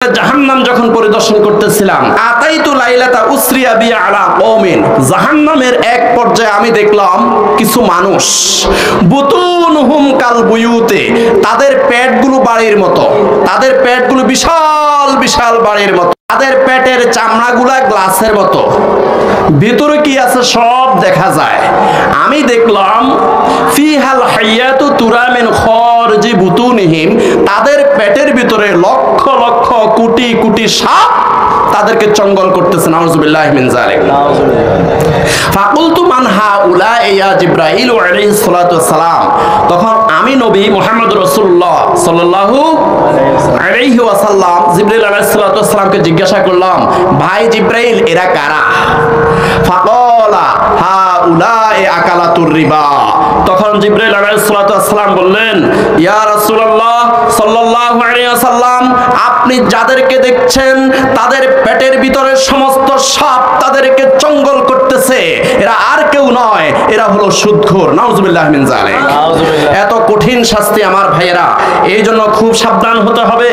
জাহান্নাম যখন পরিদর্শন করতেছিলাম, আতাইতু লাইলাতা উসরিয়া বি আলা কওমিন, জাহান্নামের এক পর্যায়ে আমি দেখলাম কিছু মানুষ, বুতুনহুম কাল বুয়ুতে, তাদের পেটগুলো বাড়ির মতো, তাদের পেটগুলো বিশাল বিশাল বাড়ির মতো, তাদের পেটের চামড়াগুলা গ্লাসের মতো, ভিতরে কি আছে সব দেখা যায়। আমি দেখলাম ফিহাল হাইয়াতু তুরা মিন খারজি বুতুনিহিম, তাদের পেটের ভিতরে লক্ষ লক্ষ কোটি কোটি সাপ তাদেরকে চঙ্গল করতেছে। নাউযুবিল্লাহি মিন যালিক। ফাকুলতু মান হাউলা ইয়া জিবরাইল আলাইহিস সালাতু ওয়াস সালাম, তখন আমি নবী মুহাম্মদ রাসূলুল্লাহ সাল্লাল্লাহু আলাইহি ওয়াসাল্লাম জিবরাইল আলাইহিস সালাতু ওয়াস সালামকে জিজ্ঞাসা করলাম, ভাই জিবরাইল এরা কারা? ফাকালা হাউলা আকালাতুর রিবা, তখন জিবরাইল আলাইহিস সালাতু ওয়াস সালাম বললেন, ইয়া রাসূলুল্লাহ সাল্লাল্লাহু আলাইহি ওয়াসাল্লাম, আপনি যাদেরকে দেখছেন তাদের পেটের ভিতরে সমস্ত সাপ তাদেরকে চঙ্গল করতেছে, এরা আর কেউ নয়, এরা হলো সুদখোর। নাউযুবিল্লাহি মিন যালিক। এত কঠিন শাস্তি আমার ভাইয়েরা, এই জন্য খুব সাবধান হতে হবে।